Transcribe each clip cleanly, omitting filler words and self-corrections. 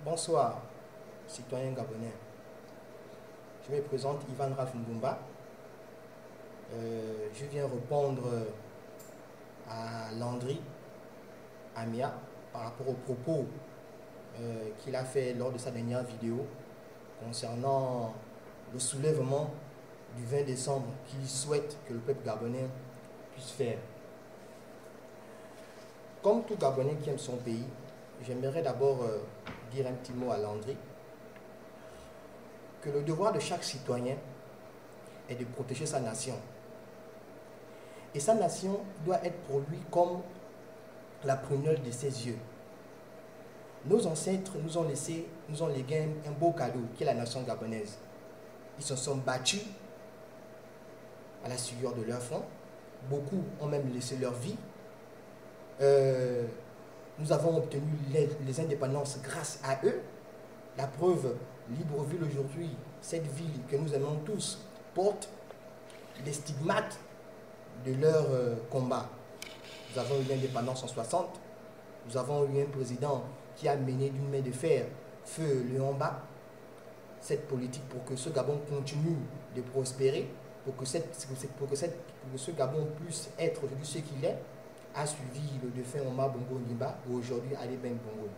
Bonsoir, citoyens gabonais. Je me présente Ivan Ralph Mbumba. Je viens répondre à Landry Amia par rapport aux propos qu'il a fait lors de sa dernière vidéo concernant le soulèvement du 20 décembre qu'il souhaite que le peuple gabonais puisse faire. Comme tout Gabonais qui aime son pays, j'aimerais d'abord dire un petit mot à Landry que le devoir de chaque citoyen est de protéger sa nation. Et sa nation doit être pour lui comme la prunelle de ses yeux. Nos ancêtres nous ont légué un beau cadeau qui est la nation gabonaise. Ils se sont battus à la sueur de leur front. Beaucoup ont même laissé leur vie. Nous avons obtenu les indépendances grâce à eux. La preuve, Libreville aujourd'hui, cette ville que nous aimons tous, porte les stigmates de leur combat. Nous avons eu l'indépendance en 60. Nous avons eu un président qui a mené d'une main de fer feu Léon Mba cette politique pour que ce Gabon continue de prospérer, pour que ce Gabon puisse être aujourd'hui ce qu'il est, a suivi le défunt Omar Bongo Ondimba et aujourd'hui Ali Ben Bongo.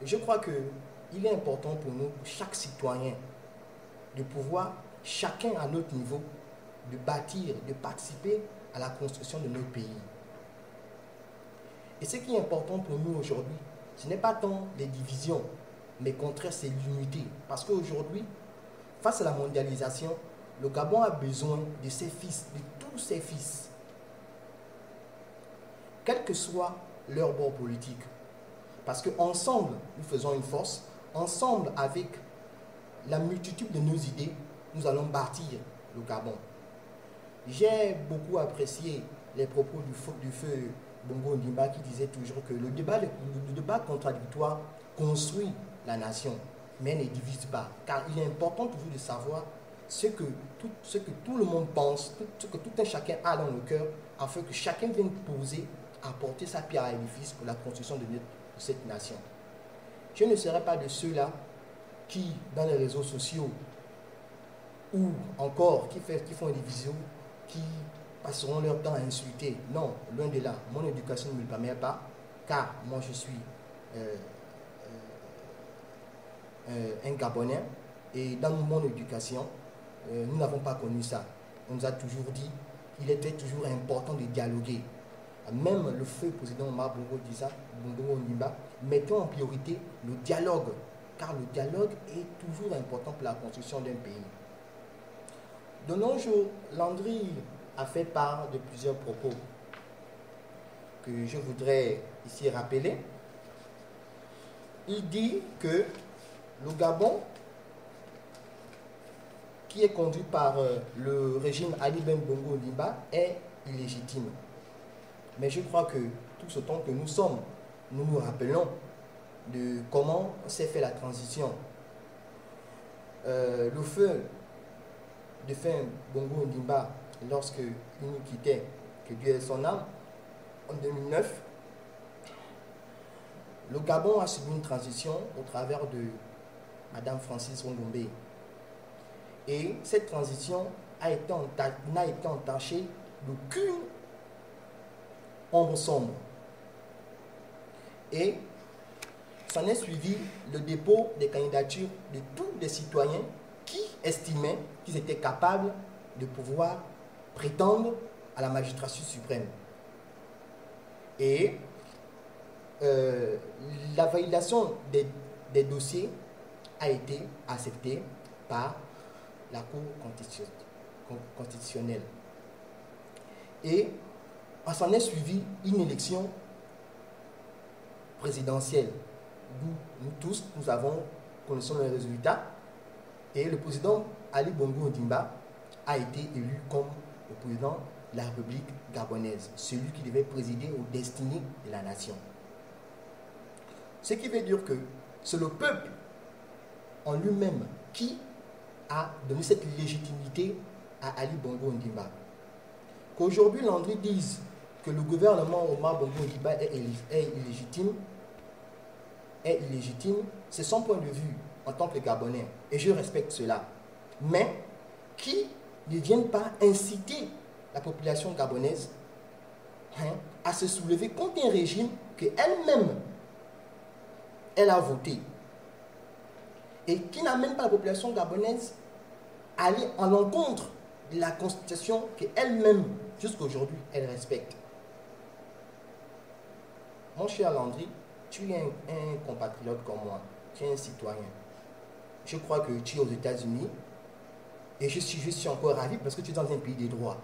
Je crois qu'il est important pour nous, chaque citoyen, de pouvoir, chacun à notre niveau, de bâtir, de participer à la construction de notre pays. Et ce qui est important pour nous aujourd'hui, ce n'est pas tant les divisions, mais au contraire, c'est l'unité. Parce qu'aujourd'hui, face à la mondialisation, le Gabon a besoin de ses fils, de tous ses fils, quel que soit leur bord politique. Parce qu'ensemble, nous faisons une force. Ensemble, avec la multitude de nos idées, nous allons bâtir le Gabon. J'ai beaucoup apprécié les propos du feu Bongo Ondimba qui disait toujours que le débat contradictoire construit la nation, mais ne divise pas. Car il est important toujours de savoir ce que tout le monde pense, ce que tout un chacun a dans le cœur, afin que chacun vienne poser, apporter sa pierre à l'édifice pour la construction de cette nation. Je ne serai pas de ceux-là qui, dans les réseaux sociaux, ou encore qui font des vidéos, qui passeront leur temps à insulter. Non, loin de là. Mon éducation ne me le permet pas, car moi je suis un Gabonais, et dans mon éducation, nous n'avons pas connu ça. On nous a toujours dit qu'il était toujours important de dialoguer. Même le feu président Omar Bongo Ondimba mettait en priorité le dialogue, car le dialogue est toujours important pour la construction d'un pays. De nos jours, Landry a fait part de plusieurs propos que je voudrais ici rappeler. Il dit que le Gabon, qui est conduit par le régime Ali Ben Bongo Ondimba, est illégitime. Mais je crois que tout ce temps que nous sommes, nous nous rappelons de comment s'est fait la transition. Le feu de fin Bongo Ondimba, lorsqu'il nous quittait, que Dieu ait son âme, en 2009, le Gabon a subi une transition au travers de Madame Francis Ngombe. Et cette transition n'a été entachée d'aucune ombre sombre. Et s'en est suivi le dépôt des candidatures de tous les citoyens qui estimaient qu'ils étaient capables de pouvoir prétendre à la magistrature suprême. Et la validation des dossiers a été acceptée par la Cour constitutionnelle. Et s'en est suivi une élection présidentielle d'où nous tous, connaissons les résultats. Et le président Ali Bongo Ondimba a été élu comme le président de la République gabonaise, celui qui devait présider aux destinées de la nation. Ce qui veut dire que c'est le peuple en lui-même qui a donné cette légitimité à Ali Bongo Ondimba. Qu'aujourd'hui Landry dise que le gouvernement Omar Bongo Ondimba est illégitime est illégitime, c'est son point de vue en tant que Gabonais, et je respecte cela. Mais qui ne viennent pas inciter la population gabonaise à se soulever contre un régime qu'elle-même, elle a voté, et qui n'amène pas la population gabonaise à aller en l'encontre de la constitution qu'elle-même, jusqu'à aujourd'hui, elle respecte. Mon cher Landry, tu es un compatriote comme moi, tu es un citoyen. Je crois que tu es aux États-Unis et je suis encore ravi parce que tu es dans un pays des droits.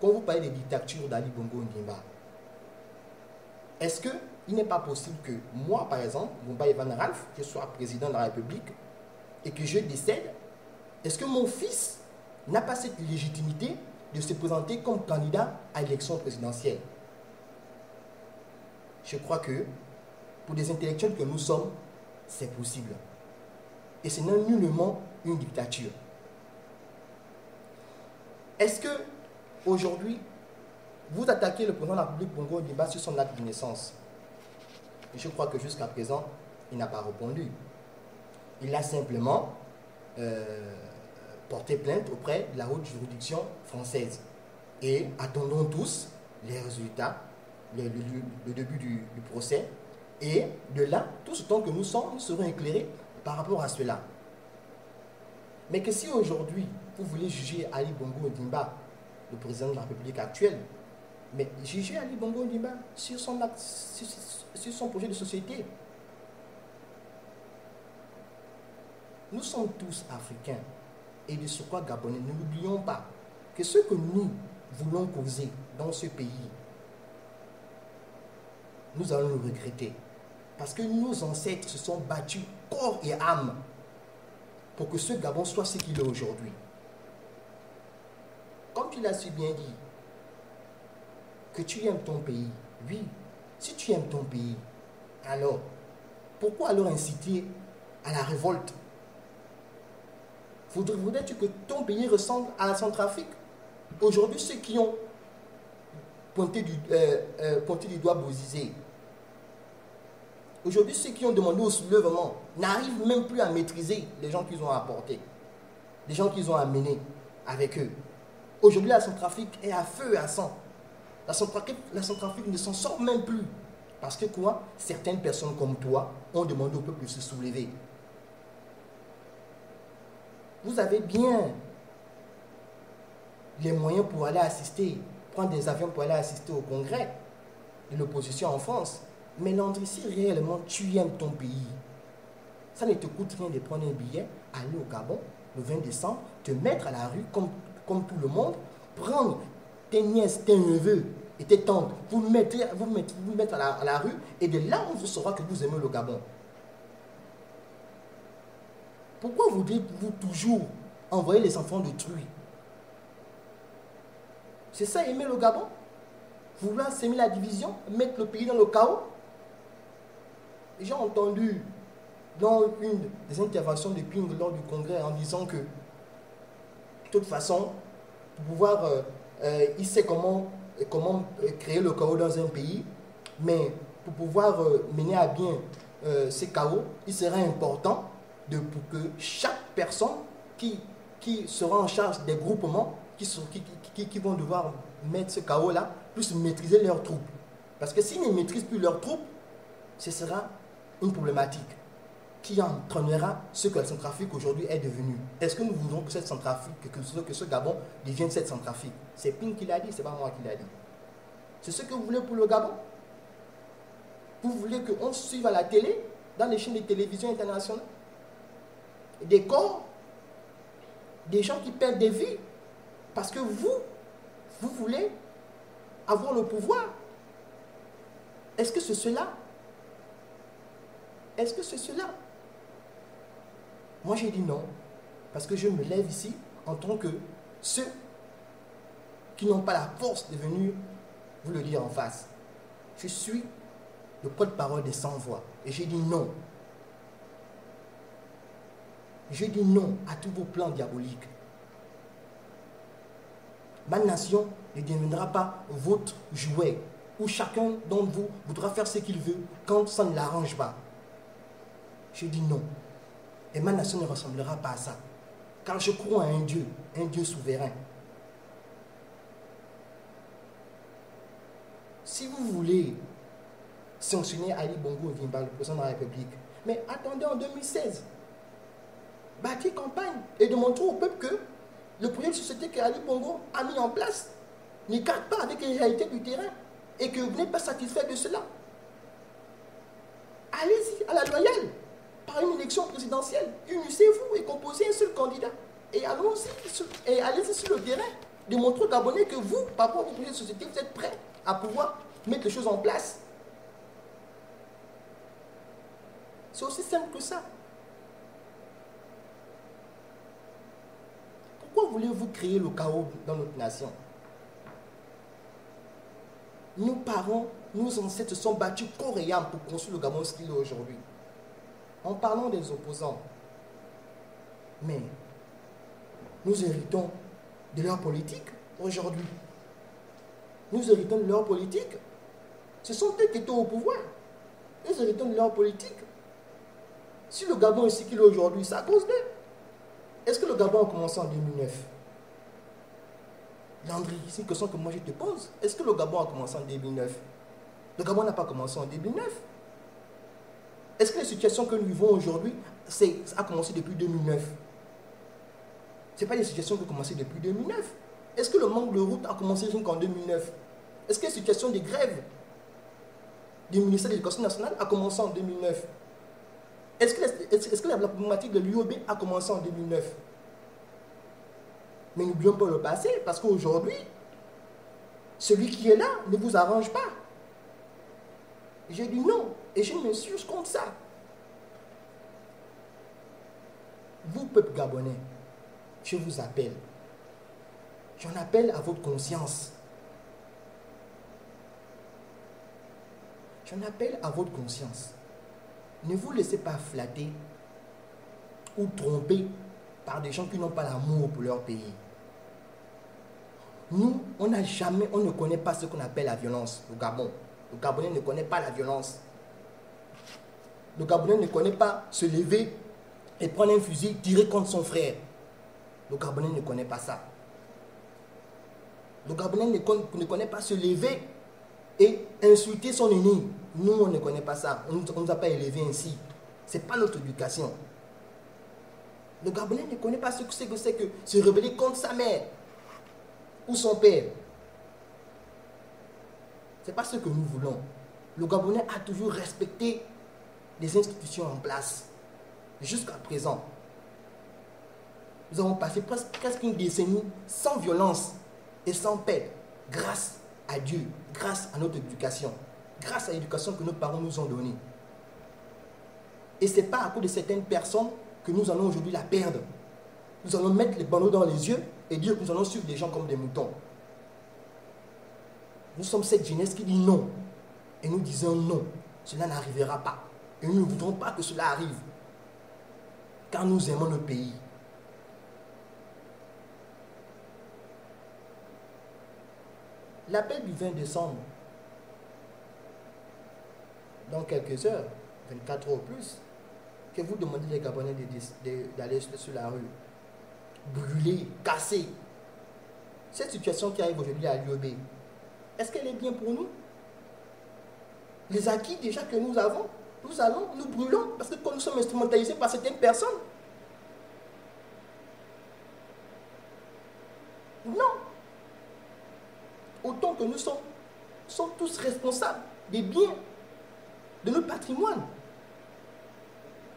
Quand vous parlez des dictatures d'Ali Bongo Ondimba, est-ce qu'il n'est pas possible que moi, par exemple, Mumba Ivan Ralph, je sois président de la République et que je décède? Est-ce que mon fils n'a pas cette légitimité de se présenter comme candidat à l'élection présidentielle? Je crois que pour des intellectuels que nous sommes, c'est possible. Et ce n'est nullement une dictature. Est-ce que aujourd'hui, vous attaquez le président de la République Bongo Ondimba sur son acte de naissance? Et je crois que jusqu'à présent, il n'a pas répondu. Il a simplement porté plainte auprès de la haute juridiction française. Et attendons tous les résultats, le début du procès. Et de là, tout ce temps que nous sommes, nous serons éclairés par rapport à cela. Mais que si aujourd'hui, vous voulez juger Ali Bongo Ondimba, le président de la République actuelle, mais jugez Ali Bongo Ondimba sur son acte, sur son projet de société. Nous sommes tous africains et de surcroît gabonais. Ne l'oublions pas que ce que nous voulons causer dans ce pays, nous allons le regretter. Parce que nos ancêtres se sont battus corps et âme pour que ce Gabon soit ce qu'il est aujourd'hui. Comme tu l'as si bien dit, que tu aimes ton pays. Oui, si tu aimes ton pays, alors pourquoi alors inciter à la révolte? Voudrais-tu que ton pays ressemble à la Centrafrique? Aujourd'hui, ceux qui ont pointé du doigt Bozizé, aujourd'hui, ceux qui ont demandé au soulèvement n'arrivent même plus à maîtriser les gens qu'ils ont apportés, les gens qu'ils ont amenés avec eux. Aujourd'hui, la Centrafrique est à feu et à sang. La Centrafrique ne s'en sort même plus. Parce que quoi? Certaines personnes comme toi ont demandé au peuple de se soulever. Vous avez bien les moyens pour aller assister, prendre des avions pour aller assister au congrès de l'opposition en France. Mais Landry, si réellement tu aimes ton pays, ça ne te coûte rien de prendre un billet, aller au Gabon le 20 décembre, te mettre à la rue comme tout le monde, prendre tes nièces, tes neveux et tes tantes, vous mettre à la rue, et de là on vous saura que vous aimez le Gabon. Pourquoi voudriez-vous toujours envoyer les enfants détruits? C'est ça aimer le Gabon? Vouloir s'aimer la division, mettre le pays dans le chaos? J'ai entendu dans une des interventions de Ping lors du congrès en disant que de toute façon, pour pouvoir, il sait comment créer le chaos dans un pays, mais pour pouvoir mener à bien ce chaos, il serait important pour que chaque personne qui sera en charge des groupements qui vont devoir mettre ce chaos-là puisse maîtriser leurs troupes. Parce que s'ils ne maîtrisent plus leurs troupes, ce sera une problématique qui entraînera ce que la Centrafrique aujourd'hui est devenue. Est-ce que nous voulons que cette Centrafrique, que ce Gabon devienne cette Centrafrique? C'est Ping qui l'a dit, c'est pas moi qui l'a dit. C'est ce que vous voulez pour le Gabon? Vous voulez qu'on suive à la télé, dans les chaînes de télévision internationales, des corps, des gens qui perdent des vies, parce que vous voulez avoir le pouvoir? Est-ce que c'est cela? Est-ce que c'est cela? Moi j'ai dit non, parce que je me lève ici en tant que ceux qui n'ont pas la force de venir vous le dire en face. Je suis le porte-parole des sans-voix et j'ai dit non. Je dis non à tous vos plans diaboliques. Ma nation ne deviendra pas votre jouet où chacun d'entre vous voudra faire ce qu'il veut quand ça ne l'arrange pas. Je dis non. Et ma nation ne ressemblera pas à ça. Car je crois à un Dieu souverain. Si vous voulez sanctionner Ali Bongo Ovimba, le président de la République, mais attendez en 2016. Bâtir campagne et démontrer au peuple que le projet de société que Ali Bongo a mis en place ne cadre pas avec les réalités du terrain et que vous n'êtes pas satisfait de cela. Allez-y à la loyale, par une élection présidentielle, unissez-vous et composez un seul candidat. Et allez-y sur le terrain, démontrez aux Gabonais que vous, par rapport au projet de société, vous êtes prêts à pouvoir mettre les choses en place. C'est aussi simple que ça. Pourquoi voulez-vous créer le chaos dans notre nation? Nos parents, nos ancêtres se sont battus corps et âme pour construire le Gabon ce qu'il est aujourd'hui. En parlant des opposants, mais nous héritons de leur politique aujourd'hui. Nous héritons de leur politique. Ce sont eux qui étaient au pouvoir. Nous héritons de leur politique. Si le Gabon est ce qu'il est aujourd'hui, c'est à cause d'eux. Est-ce que le Gabon a commencé en 2009? Landry, c'est une question que moi je te pose. Est-ce que le Gabon a commencé en 2009? Le Gabon n'a pas commencé en 2009. Est-ce que les situations que nous vivons aujourd'hui, a commencé depuis 2009? Ce n'est pas des situations qui ont commencé depuis 2009. Est-ce que le manque de route a commencé jusqu'en 2009? Est-ce que la situation des grèves du ministère de l'Éducation nationale a commencé en 2009? Est-ce que la problématique de l'UOB a commencé en 2009? Mais n'oublions pas le passé, parce qu'aujourd'hui, celui qui est là ne vous arrange pas. J'ai dit non, et je m'insurge contre ça. Vous, peuple gabonais, je vous appelle. J'en appelle à votre conscience. J'en appelle à votre conscience. Ne vous laissez pas flatter ou tromper par des gens qui n'ont pas l'amour pour leur pays. Nous, on ne connaît pas ce qu'on appelle la violence au Gabon. Le Gabonais ne connaît pas la violence. Le Gabonais ne connaît pas se lever et prendre un fusil, tirer contre son frère. Le Gabonais ne connaît pas ça. Le Gabonais ne connaît pas se lever et insulter son ennemi. Nous, on ne connaît pas ça. On ne nous a pas élevés ainsi. Ce n'est pas notre éducation. Le Gabonais ne connaît pas ce que c'est que se rebeller contre sa mère ou son père. Ce n'est pas ce que nous voulons. Le Gabonais a toujours respecté les institutions en place. Jusqu'à présent. Nous avons passé presque une décennie sans violence et sans paix, grâce à Dieu, grâce à notre éducation, grâce à l'éducation que nos parents nous ont donnée. Et ce n'est pas à cause de certaines personnes que nous allons aujourd'hui la perdre. Nous allons mettre les bandeaux dans les yeux et dire que nous allons suivre les gens comme des moutons. Nous sommes cette jeunesse qui dit non. Et nous disons non, cela n'arrivera pas. Et nous ne voudrons pas que cela arrive. Car nous aimons le pays. L'appel du 20 décembre, dans quelques heures, 24 heures ou plus, que vous demandez les Gabonais d'aller sur la rue, brûler, casser. Cette situation qui arrive aujourd'hui à l'UOB, est-ce qu'elle est bien pour nous? Les acquis déjà que nous avons, nous brûlons parce que quand nous sommes instrumentalisés par certaines personnes. Non. Autant que nous sommes tous responsables des biens de notre patrimoine.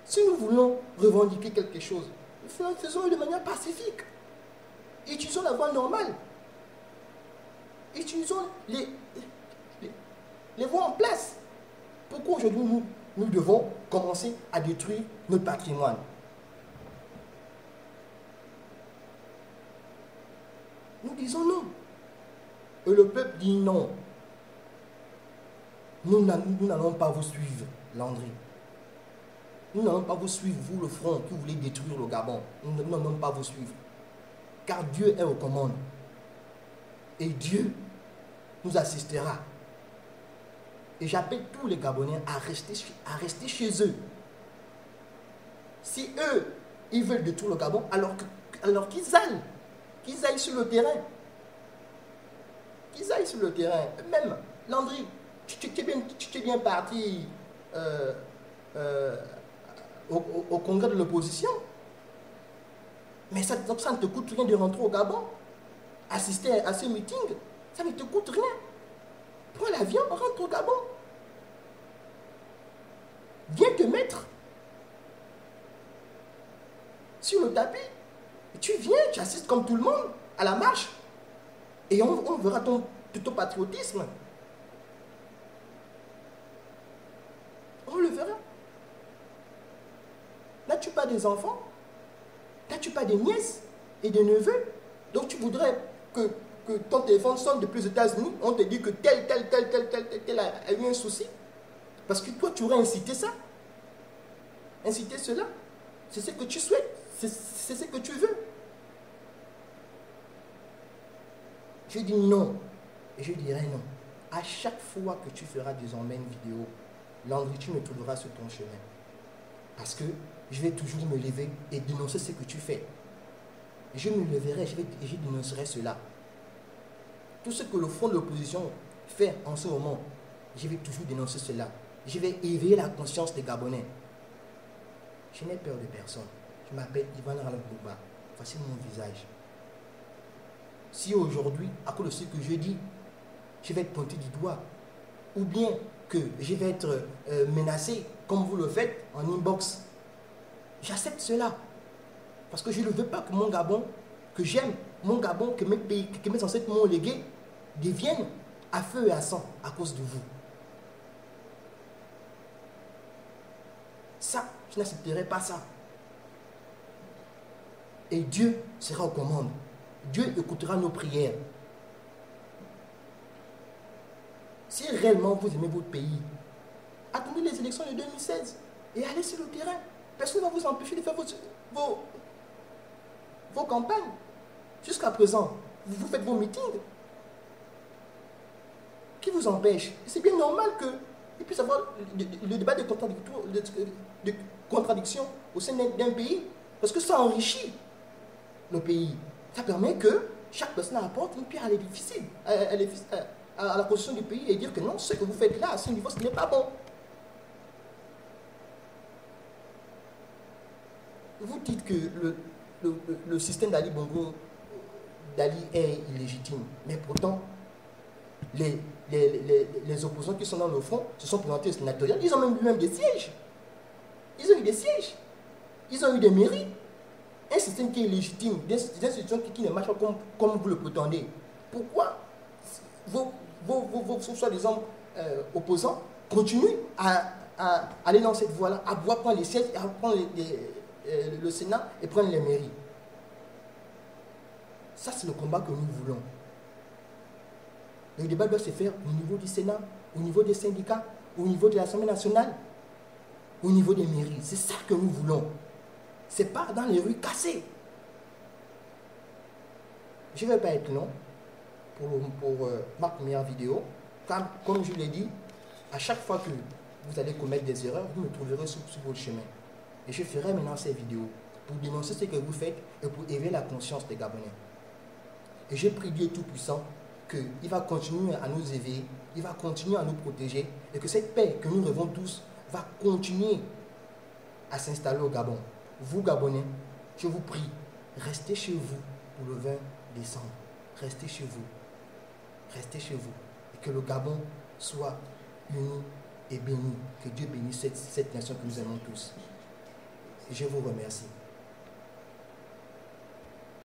Si nous voulons revendiquer quelque chose, faisons-le de manière pacifique. Utilisons la voie normale. Utilisons les voies en place. Pourquoi aujourd'hui nous devons commencer à détruire notre patrimoine? Nous disons non. Et le peuple dit non. Nous n'allons pas vous suivre, Landry. Nous n'allons pas vous suivre, vous le front qui voulez détruire le Gabon. Nous n'allons pas vous suivre. Car Dieu est aux commandes. Et Dieu nous assistera. Et j'appelle tous les Gabonais à rester chez eux. Si eux, ils veulent de tout le Gabon, alors qu'ils aillent sur le terrain. Qu'ils aillent sur le terrain. Même, Landry, tu es bien parti au congrès de l'opposition. Mais ça ne te coûte rien de rentrer au Gabon. Assister à ce meeting, ça ne te coûte rien. Prends l'avion, rentre au Gabon. Viens te mettre sur le tapis. Tu viens, tu assistes comme tout le monde à la marche. Et on verra ton patriotisme. On le verra. N'as-tu pas des enfants? N'as-tu pas des nièces et des neveux? Donc tu voudrais que ton téléphone sonne depuis les États-Unis, on te dit que tel a eu un souci. Parce que toi, tu aurais incité ça. Incité cela. C'est ce que tu souhaites. C'est ce que tu veux. Je dis non. Et je dirais non. À chaque fois que tu feras désormais une vidéo, Landry, tu me trouveras sur ton chemin. Parce que je vais toujours me lever et dénoncer ce que tu fais. Je me leverai et je dénoncerai cela. Tout ce que le front de l'opposition fait en ce moment, je vais toujours dénoncer cela. Je vais éveiller la conscience des Gabonais. Je n'ai peur de personne. Je m'appelle Ivan Ralabouba. Voici mon visage. Si aujourd'hui, à cause de ce que je dis, je vais être pointé du doigt, ou bien que je vais être menacé, comme vous le faites en inbox, j'accepte cela. Parce que je ne veux pas que mon Gabon, que j'aime, mon Gabon, que mes ancêtres m'ont légué, devienne à feu et à sang à cause de vous. Ça, je n'accepterai pas ça. Et Dieu sera aux commandes. Dieu écoutera nos prières. Si réellement vous aimez votre pays, attendez les élections de 2016 et allez sur le terrain. Personne ne va vous empêcher de faire vos campagnes. Jusqu'à présent, vous faites vos meetings. Qui vous empêche? C'est bien normal qu'il puisse y avoir le débat de contradiction au sein d'un pays. Parce que ça enrichit le pays. Ça permet que chaque personne apporte une pierre à l'édifice, à la construction du pays et dire que non, ce que vous faites là, à ce niveau, ce n'est pas bon. Vous dites que le système d'Ali Bongo, d'Ali est illégitime. Mais pourtant, les opposants qui sont dans le front se sont présentés au sénatorial. Ils ont même eu des sièges. Ils ont eu des sièges. Ils ont eu des mairies. Un système qui est légitime, des institutions qui ne marchent pas comme vous le prétendez. Pourquoi vos soi-disant opposants continuent à aller dans cette voie-là, à pouvoir prendre les sièges, à prendre le Sénat et prendre les mairies? Ça, c'est le combat que nous voulons. Le débat doit se faire au niveau du Sénat, au niveau des syndicats, au niveau de l'Assemblée nationale, au niveau des mairies. C'est ça que nous voulons. Ce n'est pas dans les rues cassées. Je ne vais pas être long pour ma première vidéo. Car, comme je l'ai dit, à chaque fois que vous allez commettre des erreurs, vous me trouverez sur votre chemin. Et je ferai maintenant ces vidéos pour dénoncer ce que vous faites et pour éveiller la conscience des Gabonais. Et je prie Dieu Tout-Puissant qu'il va continuer à nous éveiller, il va continuer à nous protéger et que cette paix que nous rêvons tous va continuer à s'installer au Gabon. Vous, Gabonais, je vous prie, restez chez vous pour le 20 décembre. Restez chez vous. Restez chez vous. Et que le Gabon soit uni et béni. Que Dieu bénisse cette nation que nous aimons tous. Et je vous remercie.